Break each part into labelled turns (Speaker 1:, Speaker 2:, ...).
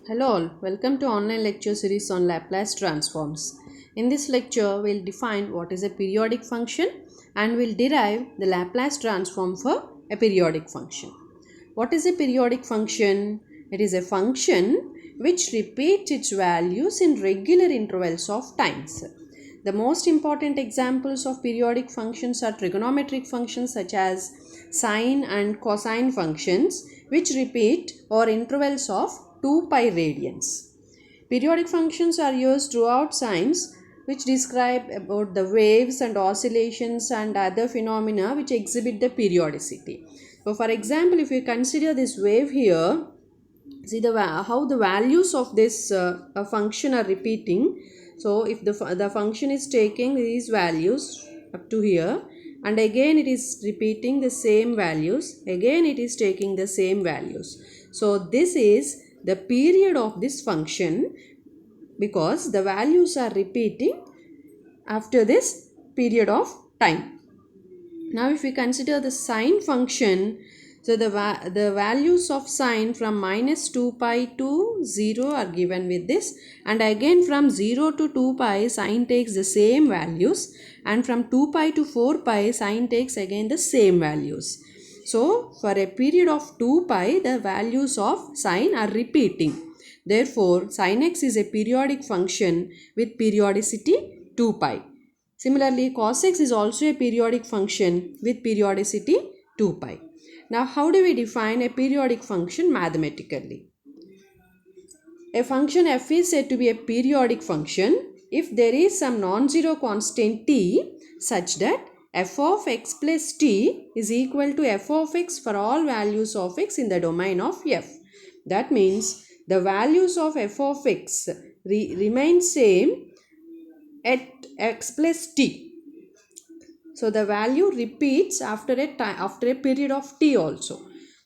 Speaker 1: Hello all, welcome to online lecture series on Laplace transforms. In this lecture, we'll define what is a periodic function and we'll derive the Laplace transform for a periodic function. What is a periodic function? It is a function which repeats its values in regular intervals of times. The most important examples of periodic functions are trigonometric functions such as sine and cosine functions which repeat over intervals of 2 pi radians. Periodic functions are used throughout science which describe about the waves and oscillations and other phenomena which exhibit the periodicity. So for example, if you consider this wave here, see how the values of this function are repeating. So if the function is taking these values up to here and again it is repeating the same values, again it is taking the same values. So this is the period of this function because the values are repeating after this period of time. Now if we consider the sine function, so the values of sine from minus 2 pi to 0 are given with this, and again from 0 to 2 pi sine takes the same values, and from 2 pi to 4 pi sine takes again the same values. So for a period of 2 pi the values of sine are repeating. Therefore sin x is a periodic function with periodicity 2 pi. Similarly, cos x is also a periodic function with periodicity 2 pi. Now, how do we define a periodic function mathematically? A function f is said to be a periodic function if there is some non-zero constant t such that f of x plus t is equal to f of x for all values of x in the domain of f. That means the values of f of x remain same at x plus t. So the value repeats after a period of t also.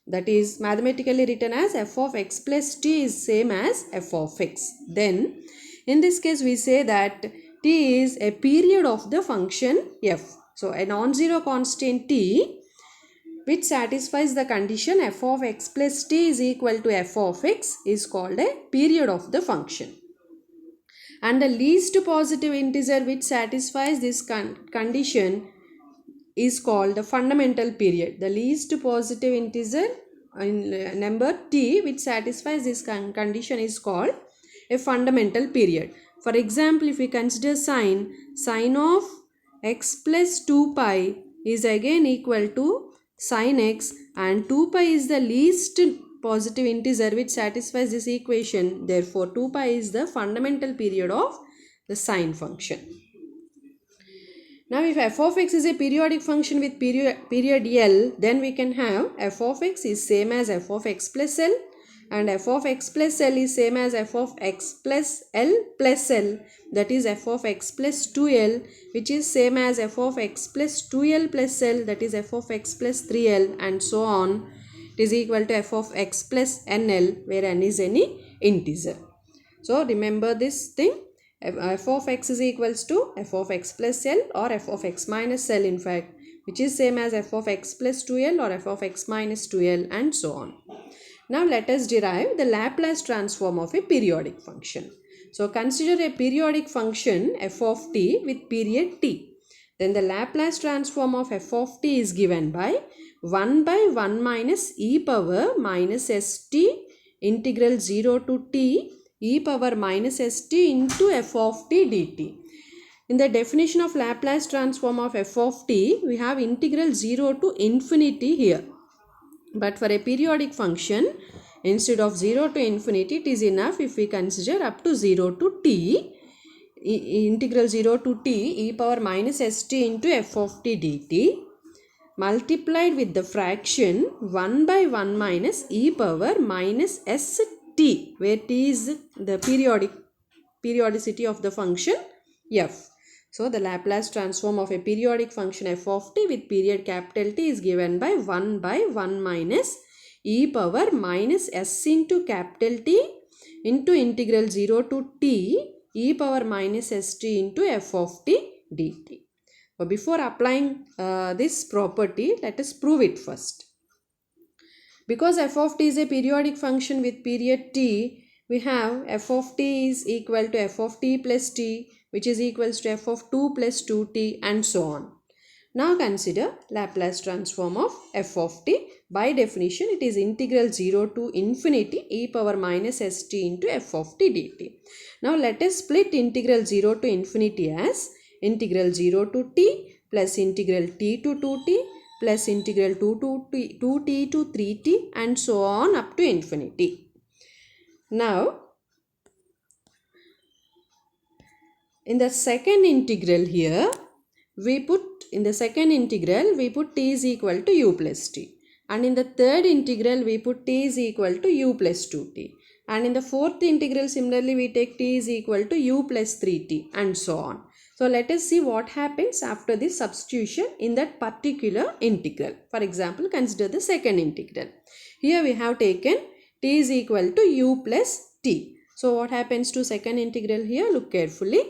Speaker 1: That is mathematically written as f of x plus t is same as f of x. Then in this case we say that t is a period of the function f. So a non-zero constant t which satisfies the condition f of x plus t is equal to f of x is called a period of the function. And the least positive integer which satisfies this condition is called the fundamental period. The least positive integer in number t which satisfies this condition is called a fundamental period. For example, if we consider sine of x plus 2 pi is again equal to sine x, and 2 pi is the least positive integer which satisfies this equation. Therefore 2 pi is the fundamental period of the sine function. Now if f of x is a periodic function with period L, then we can have f of x is same as f of x plus L, and f of x plus L is same as f of x plus L plus L, that is f of x plus 2L, which is same as f of x plus 2L plus L, that is f of x plus 3L, and so on. It is equal to f of x plus NL, where n is any integer. So remember this thing. F of x is equals to f of x plus L or f of x minus L, in fact, which is same as f of x plus 2L or f of x minus 2L, and so on. Now let us derive the Laplace transform of a periodic function. So consider a periodic function f of t with period t. Then the Laplace transform of f of t is given by 1 by 1 minus e power minus st integral 0 to t e power minus st into f of t dt. In the definition of Laplace transform of f of t, we have integral 0 to infinity here. But for a periodic function, instead of 0 to infinity, it is enough if we consider up to 0 to t, integral 0 to t e power minus st into f of t dt multiplied with the fraction 1 by 1 minus e power minus st, where t is the periodicity of the function f. So the Laplace transform of a periodic function f of t with period capital T is given by 1 by 1 minus e power minus s into capital T into integral 0 to t e power minus st into f of t dt. But before applying this property, let us prove it first. Because f of t is a periodic function with period t, we have f of t is equal to f of t plus t, which is equals to f of 2 plus 2t, and so on. Now consider Laplace transform of f of t. By definition, it is integral 0 to infinity e power minus st into f of t dt. Now let us split integral 0 to infinity as integral 0 to t plus integral t to 2t plus integral 2t to 3t, and so on up to infinity. Now, in the second integral here, we put t is equal to u plus t, and in the third integral we put t is equal to u plus 2t, and in the fourth integral similarly we take t is equal to u plus 3t, and so on. So let us see what happens after this substitution in that particular integral. For example, consider the second integral. Here we have taken t is equal to u plus t. So what happens to second integral here? Look carefully.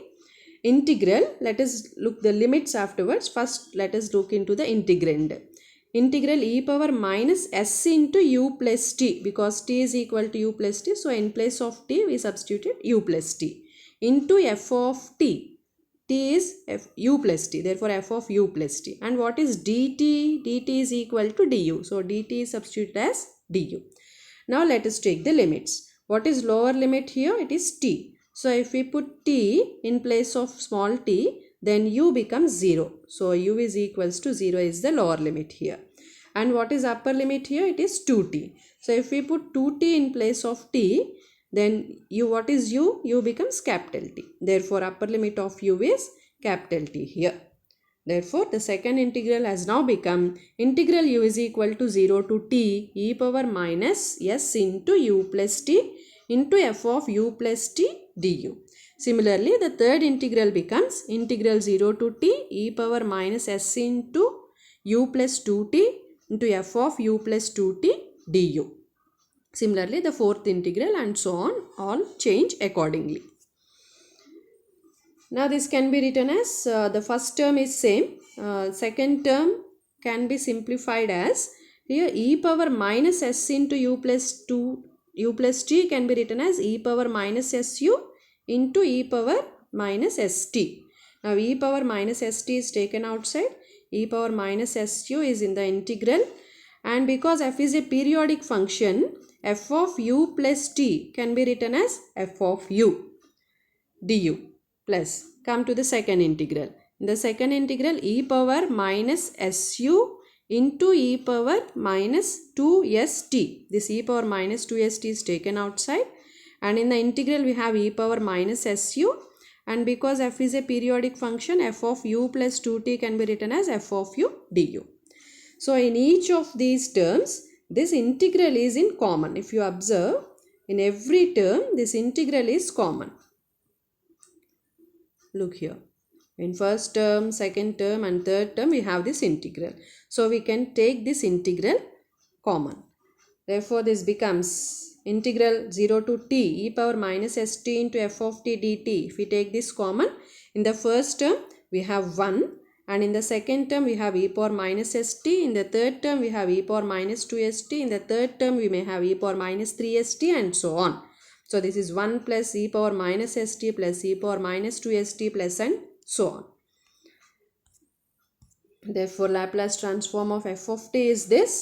Speaker 1: Integral, let us look the limits afterwards. First let us look into the integrand. Integral e power minus s into u plus t, because t is equal to u plus t. So in place of t we substituted u plus t into f of t. T is u plus t, therefore f of u plus t. And what is dt? dt is equal to du. So dt is substituted as du. Now let us take the limits. What is lower limit here? It is t. So if we put t in place of small t, then u becomes 0. So u is equals to 0 is the lower limit here. And what is upper limit here? It is 2t. So if we put 2t in place of t, then u, what is u? U becomes capital T. Therefore upper limit of u is capital T here. Therefore the second integral has now become integral u is equal to 0 to t e power minus s into u plus t into f of u plus t du. Similarly, the third integral becomes integral 0 to t e power minus s into u plus 2t into f of u plus 2t du. Similarly, the fourth integral, and so on, all change accordingly. Now this can be written as the first term is same, second term can be simplified as here e power minus s into u plus t can be written as e power minus su into e power minus st. Now e power minus st is taken outside, e power minus su is in the integral, and because f is a periodic function, f of u plus t can be written as f of u du. Plus, come to the second integral. In the second integral, e power minus su into e power minus 2st. This e power minus 2st is taken outside, and in the integral we have e power minus su, and because f is a periodic function, f of u plus 2t can be written as f of u du. So in each of these terms, this integral is in common. If you observe, in every term this integral is common. Look here, in first term, second term, and third term we have this integral. So we can take this integral common. Therefore this becomes integral 0 to t e power minus st into f of t dt. If we take this common, in the first term we have 1, and in the second term we have e power minus st, in the third term we have e power minus 2st, in the third term we may have e power minus 3st, and so on. So this is 1 plus e power minus st plus e power minus 2st plus, and so on. Therefore Laplace transform of f of t is this,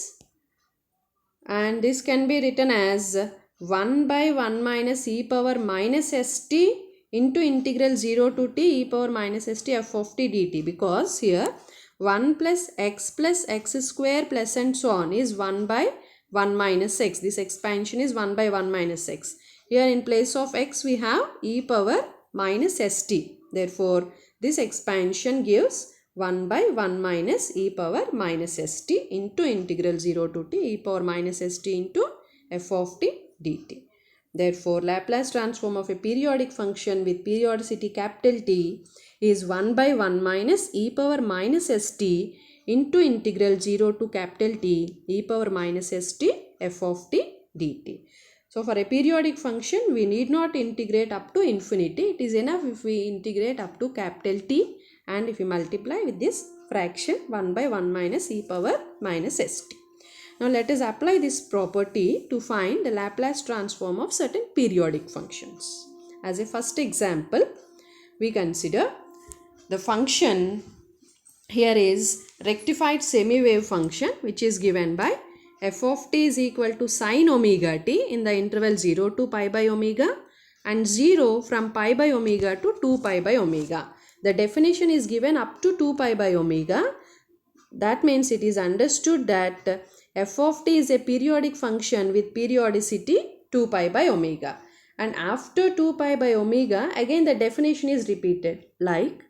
Speaker 1: and this can be written as 1 by 1 minus e power minus st into integral 0 to t e power minus st f of t dt, because here 1 plus x square plus and so on is 1 by 1 minus x. This expansion is 1 by 1 minus x. Here in place of x we have e power minus st. Therefore this expansion gives 1 by 1 minus e power minus st into integral 0 to t e power minus st into f of t dt. Therefore Laplace transform of a periodic function with periodicity capital T is 1 by 1 minus e power minus st into integral 0 to capital T e power minus st f of t dt. So for a periodic function we need not integrate up to infinity. It is enough if we integrate up to capital T, and if we multiply with this fraction 1 by 1 minus e power minus st. Now let us apply this property to find the Laplace transform of certain periodic functions. As a first example, we consider the function here is rectified semi-wave function, which is given by f of t is equal to sine omega t in the interval 0 to pi by omega and 0 from pi by omega to 2 pi by omega. The definition is given up to 2 pi by omega. That means it is understood that f of t is a periodic function with periodicity 2 pi by omega. And after 2 pi by omega, again the definition is repeated, like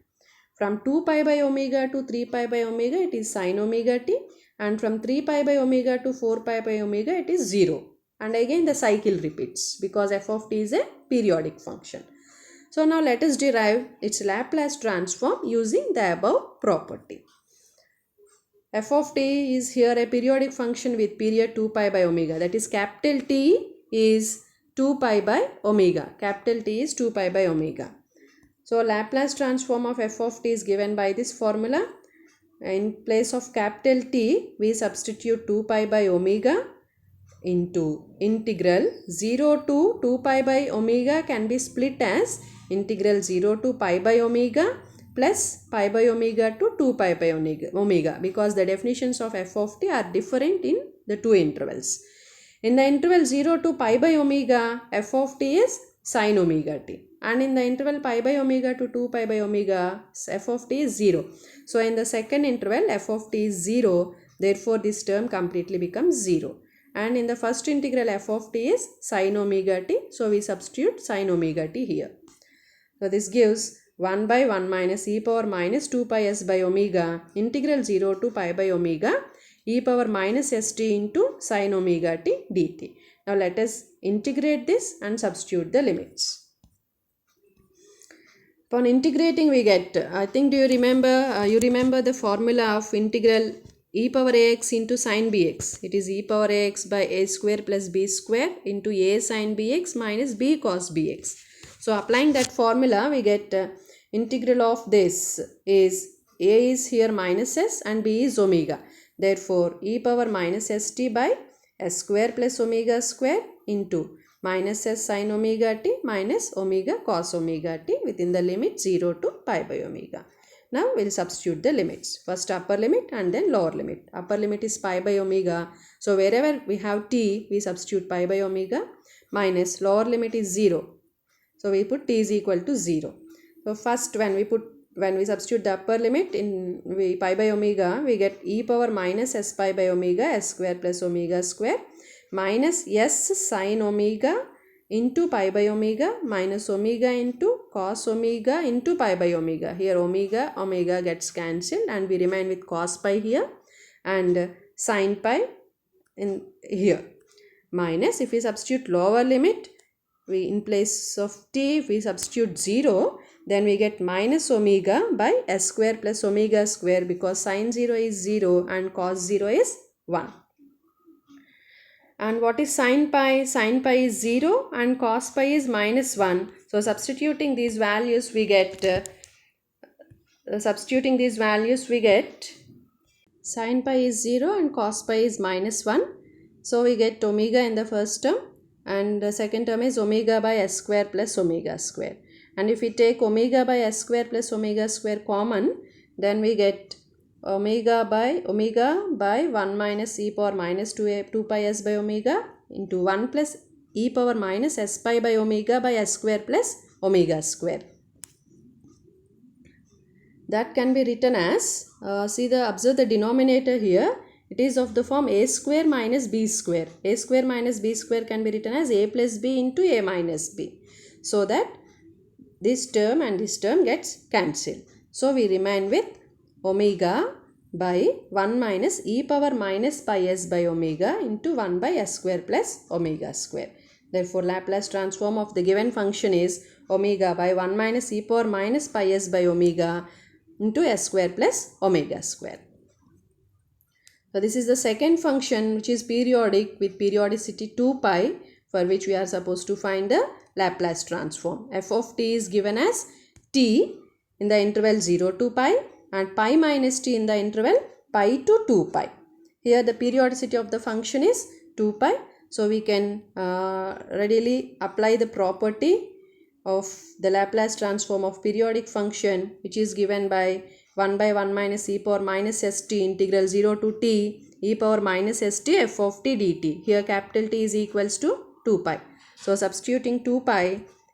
Speaker 1: from 2 pi by omega to 3 pi by omega it is sine omega t, and from 3 pi by omega to 4 pi by omega it is 0. And again the cycle repeats because f of t is a periodic function. So now let us derive its Laplace transform using the above property. F of t is here a periodic function with period 2 pi by omega, that is capital T is 2 pi by omega. Capital T is 2 pi by omega. So Laplace transform of f of t is given by this formula. In place of capital T, we substitute 2 pi by omega into integral 0 to 2 pi by omega can be split as integral 0 to pi by omega plus pi by omega to 2 pi by omega, because the definitions of f of t are different in the two intervals. In the interval 0 to pi by omega, f of t is sine omega t, and in the interval pi by omega to 2 pi by omega, f of t is 0. So in the second interval, f of t is 0, therefore this term completely becomes 0. And in the first integral, f of t is sine omega t, so we substitute sine omega t here. So this gives 1 by 1 minus e power minus 2 pi s by omega integral 0 to pi by omega e power minus st into sine omega t dt. Now let us integrate this and substitute the limits. Upon integrating we get, I think do you remember the formula of integral e power ax into sine bx. It is e power ax by a square plus b square into a sine bx minus b cos bx. So applying that formula we get integral of this is a is here minus s and b is omega. Therefore e power minus st by s square plus omega square into minus s sin omega t minus omega cos omega t within the limit 0 to pi by omega. Now we will substitute the limits. First upper limit and then lower limit. Upper limit is pi by omega. So wherever we have t, we substitute pi by omega, minus lower limit is 0. So we put t is equal to 0. So first when we substitute the upper limit in pi by omega, we get e power minus s pi by omega s square plus omega square minus s sin omega into pi by omega minus omega into cos omega into pi by omega. Here omega gets cancelled and we remain with cos pi here and sin pi in here. Minus, if we substitute lower limit, we in place of t we substitute 0, then we get minus omega by s square plus omega square, because sin 0 is 0 and cos 0 is 1. And what is sin pi? Sin pi is 0 and cos pi is minus 1. So substituting these values we get sin pi is 0 and cos pi is minus 1. So we get omega in the first term, and the second term is omega by s square plus omega square. And if we take omega by s square plus omega square common, then we get omega by 1 minus e power minus 2 pi s by omega into 1 plus e power minus s pi by omega by s square plus omega square. That can be written as, observe the denominator here. It is of the form a square minus b square. A square minus b square can be written as a plus b into a minus b. So that this term and this term gets cancelled. So we remain with omega by 1 minus e power minus pi s by omega into 1 by s square plus omega square. Therefore Laplace transform of the given function is omega by 1 minus e power minus pi s by omega into s square plus omega square. So this is the second function, which is periodic with periodicity 2 pi, for which we are supposed to find the Laplace transform. F of t is given as t in the interval 0 to pi and pi minus t in the interval pi to 2 pi. Here the periodicity of the function is 2 pi. So we can readily apply the property of the Laplace transform of periodic function, which is given by 1 by 1 minus e power minus st integral 0 to t e power minus st f of t dt. Here capital T is equals to 2 pi. So substituting 2 pi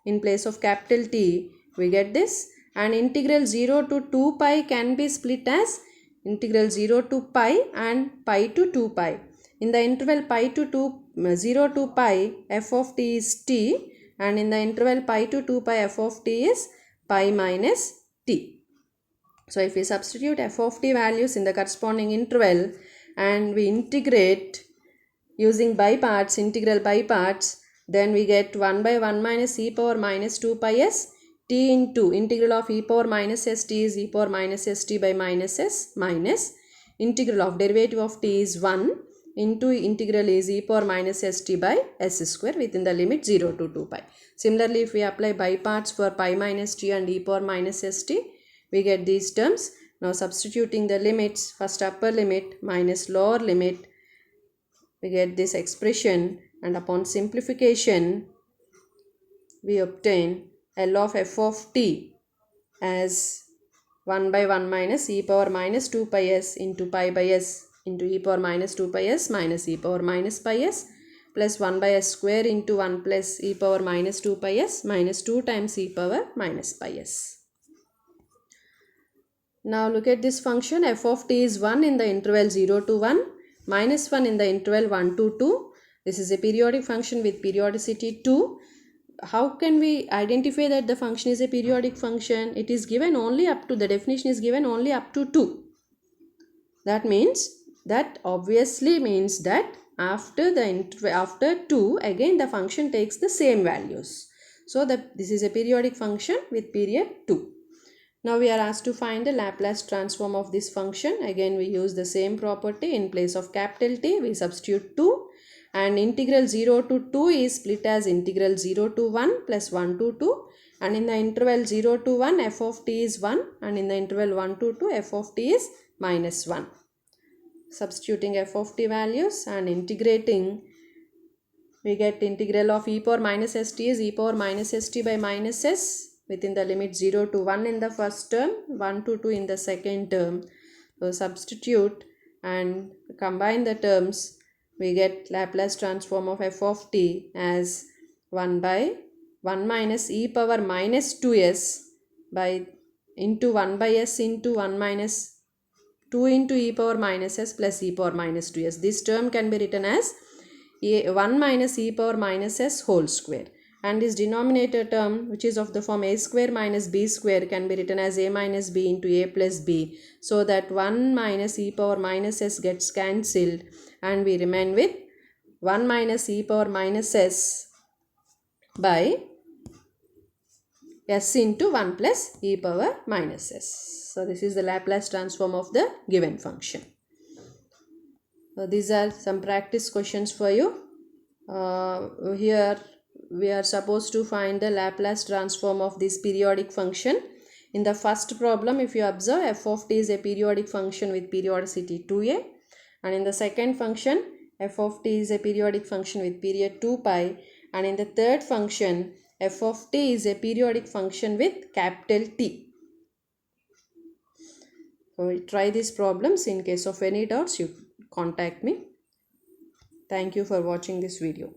Speaker 1: in place of capital T, we get this, and integral 0 to 2 pi can be split as integral 0 to pi and pi to 2 pi. In the interval pi to 0 to pi, f of t is t, and in the interval pi to 2 pi, f of t is pi minus t. So if we substitute f of t values in the corresponding interval and we integrate using by parts, integral by parts, then we get 1 by 1 minus e power minus 2 pi s t into integral of e power minus st is e power minus st by minus s minus integral of derivative of t is 1 into integral is e power minus st by s square within the limit 0 to 2 pi. Similarly, if we apply by parts for pi minus t and e power minus st, we get these terms. Now substituting the limits, first upper limit minus lower limit, we get this expression, and upon simplification we obtain L of f of t as 1 by 1 minus e power minus 2 pi s into pi by s into e power minus 2 pi s minus e power minus pi s plus 1 by s square into 1 plus e power minus 2 pi s minus 2 times e power minus pi s. Now look at this function. F of t is 1 in the interval 0 to 1, minus 1 in the interval 1 to 2. This is a periodic function with periodicity 2. How can we identify that the function is a periodic function? It is given only up to, the definition is given only up to 2. That means, that obviously means that after 2 again the function takes the same values. So this is a periodic function with period 2. Now we are asked to find the Laplace transform of this function. Again we use the same property. In place of capital T we substitute 2, and integral 0 to 2 is split as integral 0 to 1 plus 1 to 2, and in the interval 0 to 1 f of t is 1, and in the interval 1 to 2 f of t is minus 1. Substituting f of t values and integrating, we get integral of e power minus st is e power minus st by minus s within the limit 0 to 1 in the first term, 1 to 2 in the second term. So substitute and combine the terms, we get Laplace transform of f of t as 1 by 1 minus e power minus 2s by into 1 by s into 1 minus 2 into e power minus s plus e power minus 2s. This term can be written as 1 minus e power minus s whole square. And this denominator term, which is of the form a square minus b square, can be written as a minus b into a plus b, so that 1 minus e power minus s gets cancelled and we remain with 1 minus e power minus s by s into 1 plus e power minus s. So this is the Laplace transform of the given function. So these are some practice questions for you. Here we are supposed to find the Laplace transform of this periodic function. In the first problem, if you observe, f of t is a periodic function with periodicity 2a, and in the second function f of t is a periodic function with period 2 pi, and in the third function f of t is a periodic function with capital T. So try these problems. In case of any doubts, you contact me. Thank you for watching this video.